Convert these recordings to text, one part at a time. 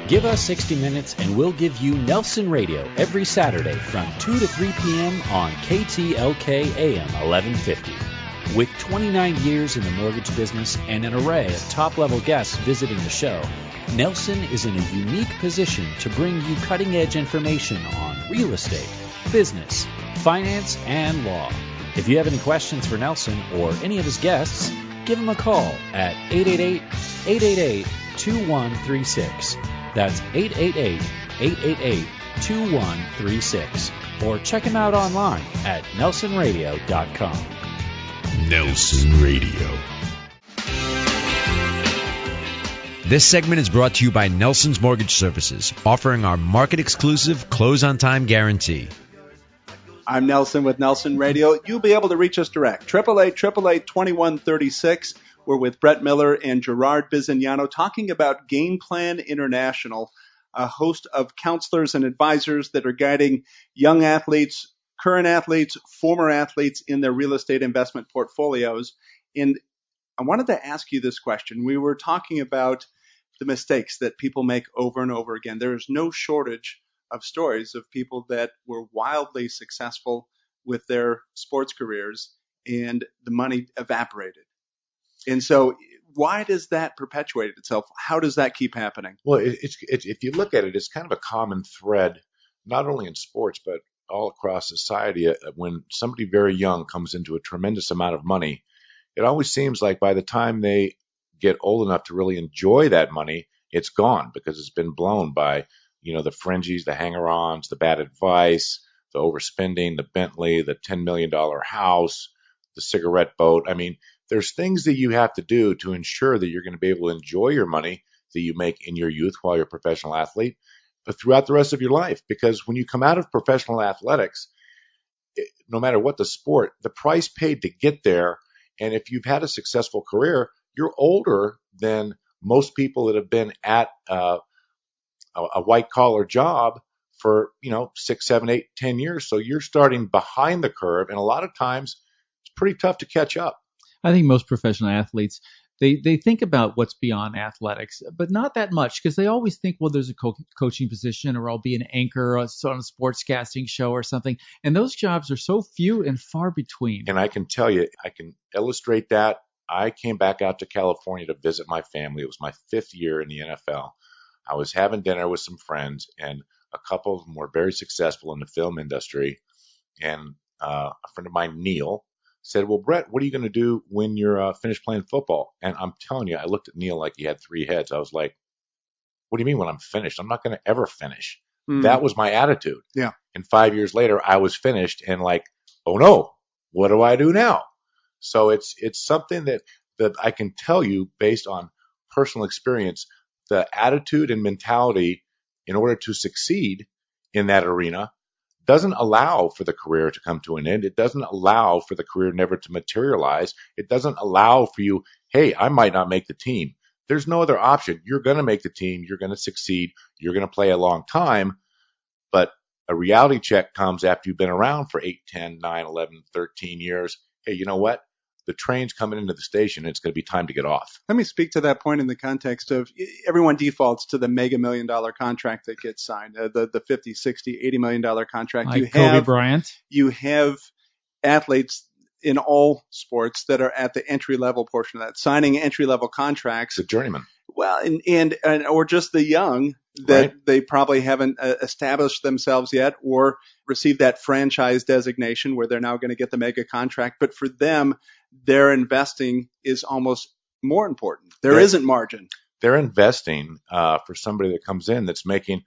Give us 60 minutes and we'll give you Nelson Radio every Saturday from 2 to 3 p.m. on KTLK AM 1150. With 29 years in the mortgage business and an array of top-level guests visiting the show, Nelson is in a unique position to bring you cutting-edge information on real estate, business, finance, and law. If you have any questions for Nelson or any of his guests, give him a call at 888-888-2136. That's 888-888-2136. Or check him out online at nelsonradio.com. Nelson Radio. This segment is brought to you by Nelson's Mortgage Services, offering our market-exclusive close-on-time guarantee. I'm Nelson with Nelson Radio. You'll be able to reach us direct. 888-888-2136. We're with Brett Miller and Gerard Bizignano talking about Game Plan International, a host of counselors and advisors that are guiding young athletes, current athletes, former athletes in their real estate investment portfolios. And I wanted to ask you this question. We were talking about the mistakes that people make over and over again. There is no shortage of stories of people that were wildly successful with their sports careers and the money evaporated. And so why does that perpetuate itself? How does that keep happening? Well, it's if you look at it, it's kind of a common thread, not only in sports, but all across society. When somebody very young comes into a tremendous amount of money, it always seems like by the time they get old enough to really enjoy that money, it's gone because it's been blown by, the fringies, the hanger-ons, the bad advice, the overspending, the Bentley, the $10 million house, the cigarette boat. I mean, there's things that you have to do to ensure that you're going to be able to enjoy your money that you make in your youth while you're a professional athlete, but throughout the rest of your life. Because when you come out of professional athletics, no matter what the sport, the price paid to get there, and if you've had a successful career, you're older than most people that have been at a white-collar job for, 6, 7, 8, 10 years. So you're starting behind the curve, and a lot of times it's pretty tough to catch up. I think most professional athletes, they think about what's beyond athletics, but not that much because they always think, well, there's a coaching position or I'll be an anchor on a sportscasting show or something. And those jobs are so few and far between. And I can tell you, I can illustrate that. I came back out to California to visit my family. It was my 5th year in the NFL. I was having dinner with some friends, and a couple of them were very successful in the film industry. And a friend of mine, Neil, said, well, Brett, what are you going to do when you're finished playing football? And I'm telling you, I looked at Neil like he had 3 heads. I was like, what do you mean when I'm finished? I'm not going to ever finish. That was my attitude. Yeah. And 5 years later, I was finished and like, oh no, what do I do now? So it's something that I can tell you based on personal experience, the attitude and mentality in order to succeed in that arena doesn't allow for the career to come to an end. It doesn't allow for the career never to materialize. It doesn't allow for you, hey, I might not make the team. There's no other option. You're going to make the team. You're going to succeed. You're going to play a long time. But a reality check comes after you've been around for 8, 10, 9, 11, 13 years. Hey, you know what? The train's coming into the station. It's going to be time to get off. Let me speak to that point in the context of everyone defaults to the mega $1 million contract that gets signed, the 50, 60, $80 million contract. Like Kobe Bryant. You have athletes in all sports that are at the entry-level portion of that, signing entry-level contracts. The journeyman. Well, and or just the young that Right. They probably haven't established themselves yet or received that franchise designation where they're now going to get the mega contract. But for them, their investing is almost more important. There isn't margin. They're investing for somebody that comes in that's making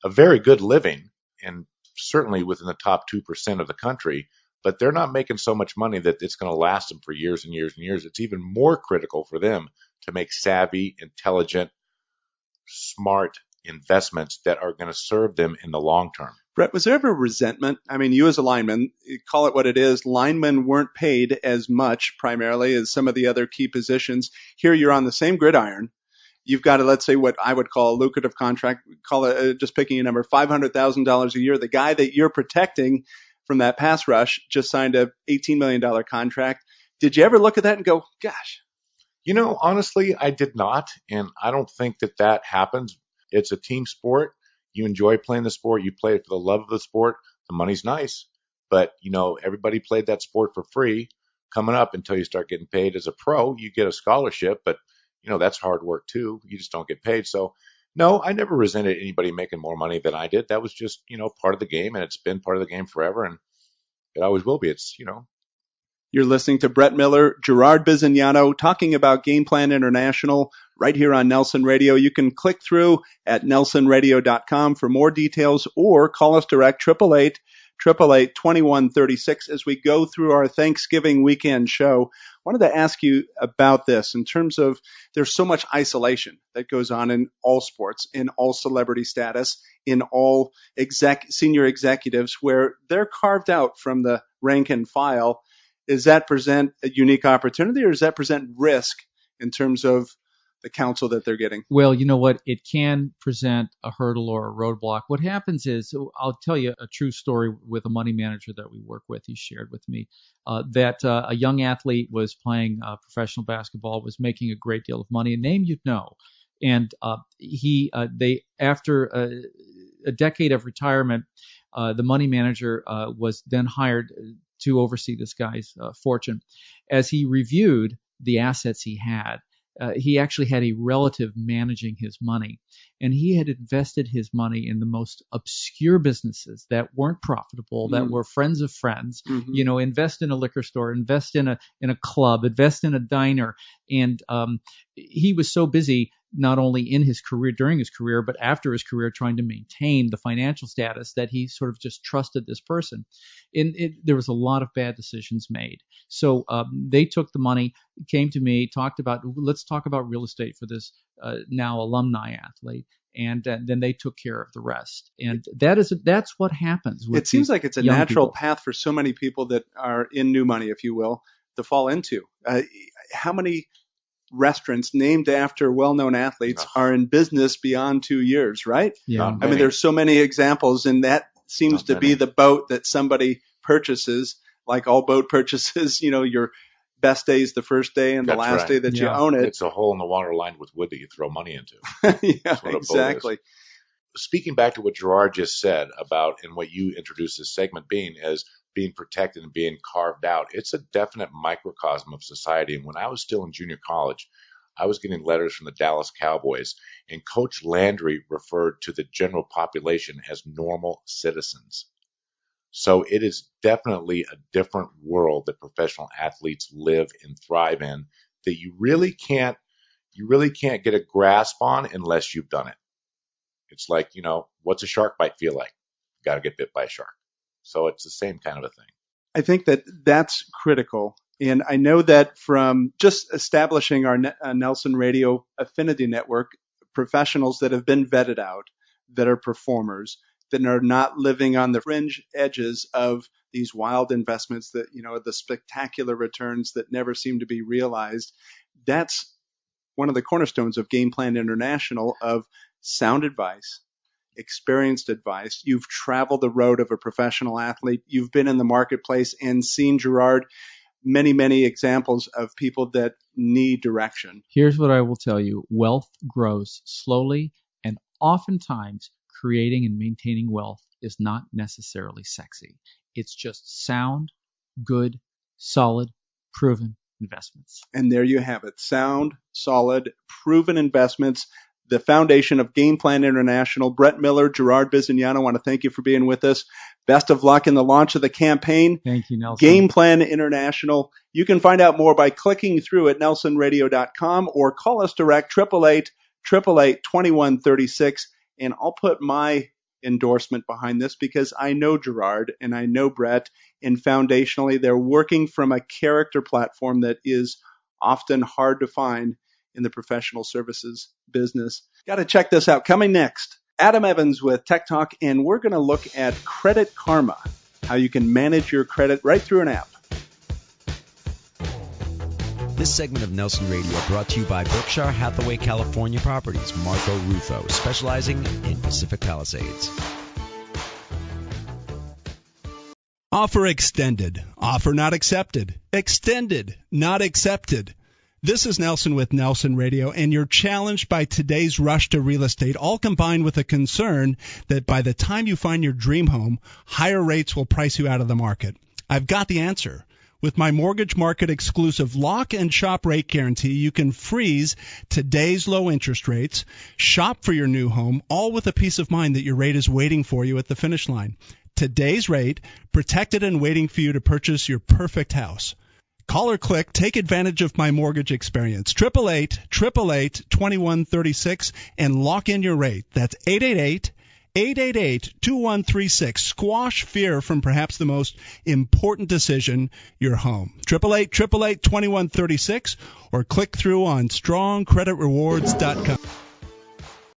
a very good living and certainly within the top 2% of the country, but they're not making so much money that it's going to last them for years and years and years. It's even more critical for them to make savvy, intelligent, smart investments that are going to serve them in the long term. Brett, was there ever resentment? I mean, you as a lineman, call it what it is. Linemen weren't paid as much primarily as some of the other key positions. Here you're on the same gridiron. You've got to, let's say, what I would call a lucrative contract, call it just picking a number, $500,000 a year. The guy that you're protecting from that pass rush just signed a $18 million contract. Did you ever look at that and go, gosh? Honestly, I did not. And I don't think that happens. It's a team sport. You enjoy playing the sport. You play it for the love of the sport. The money's nice. But, everybody played that sport for free. Coming up until you start getting paid as a pro, you get a scholarship, but, that's hard work too. You just don't get paid. So, no, I never resented anybody making more money than I did. That was just, part of the game, and it's been part of the game forever, and it always will be. It's, You're listening to Brett Miller, Gerard Bizignano, talking about Game Plan International right here on Nelson Radio. You can click through at nelsonradio.com for more details or call us direct, 888-888-2136. As we go through our Thanksgiving weekend show, I wanted to ask you about this in terms of there's so much isolation that goes on in all sports, in all celebrity status, in all senior executives where they're carved out from the rank and file. Does that present a unique opportunity, or does that present risk in terms of the counsel that they're getting? Well, you know what? It can present a hurdle or a roadblock. What happens is, I'll tell you a true story with a money manager that we work with. He shared with me that a young athlete was playing professional basketball, was making a great deal of money, a name you'd know. And after a decade of retirement, the money manager was then hired to oversee this guy's fortune. As he reviewed the assets he had, he actually had a relative managing his money, and he had invested his money in the most obscure businesses that weren't profitable, that were friends of friends. Invest in a liquor store, invest in a club, invest in a diner. And he was so busy, not only in his career, during his career, but after his career, trying to maintain the financial status, that he sort of just trusted this person. There was a lot of bad decisions made. So they took the money, came to me, let's talk about real estate for this now alumni athlete. And then they took care of the rest. And that's what happens. It seems like it's a natural path for so many people that are in new money, if you will, to fall into. How many restaurants named after well-known athletes are in business beyond 2 years, right? Yeah. I mean, there's so many examples, and that seems to be the boat that somebody purchases. Like all boat purchases, your best day is the first day and the last day that you own it. It's a hole in the water lined with wood that you throw money into. Yeah, exactly. Speaking back to what Gerard just said about, and what you introduced this segment being, as being protected and being carved out, it's a definite microcosm of society. And when I was still in junior college, I was getting letters from the Dallas Cowboys, and Coach Landry referred to the general population as normal citizens. So it is definitely a different world that professional athletes live and thrive in, that you really can't get a grasp on unless you've done it. It's like, what's a shark bite feel like? You got to get bit by a shark. So it's the same kind of a thing. I think that's critical. And I know that from just establishing our Nelson Radio Affinity Network, professionals that have been vetted out, that are performers, that are not living on the fringe edges of these wild investments that, the spectacular returns that never seem to be realized. That's one of the cornerstones of Game Plan International, of sound advice, experienced advice. You've traveled the road of a professional athlete. You've been in the marketplace and seen, Gerard, many, many examples of people that need direction. Here's what I will tell you. Wealth grows slowly, and oftentimes creating and maintaining wealth is not necessarily sexy. It's just sound, good, solid, proven investments. And there you have it. Sound, solid, proven investments. The foundation of Game Plan International. Brett Miller, Gerard Bizignano, I want to thank you for being with us. Best of luck in the launch of the campaign. Thank you, Nelson. Game Plan International. You can find out more by clicking through at nelsonradio.com or call us direct, 888-888-2136. And I'll put my endorsement behind this because I know Gerard and I know Brett, and foundationally they're working from a character platform that is often hard to find in the professional services business. Got to check this out. Coming next, Adam Evans with Tech Talk, and we're going to look at Credit Karma, how you can manage your credit right through an app. This segment of Nelson Radio brought to you by Berkshire Hathaway California Properties, Marco Rufo, specializing in Pacific Palisades. Offer extended. Offer not accepted. Extended, not accepted. This is Nelson with Nelson Radio, and you're challenged by today's rush to real estate, all combined with a concern that by the time you find your dream home, higher rates will price you out of the market. I've got the answer. With my Mortgage Market exclusive lock and shop rate guarantee, you can freeze today's low interest rates, shop for your new home, all with a peace of mind that your rate is waiting for you at the finish line. Today's rate, protected and waiting for you to purchase your perfect house. Call or click, take advantage of my mortgage experience. 888-888-2136 and lock in your rate. That's 888-888-2136. Squash fear from perhaps the most important decision, your home. 888-888-2136 or click through on strongcreditrewards.com.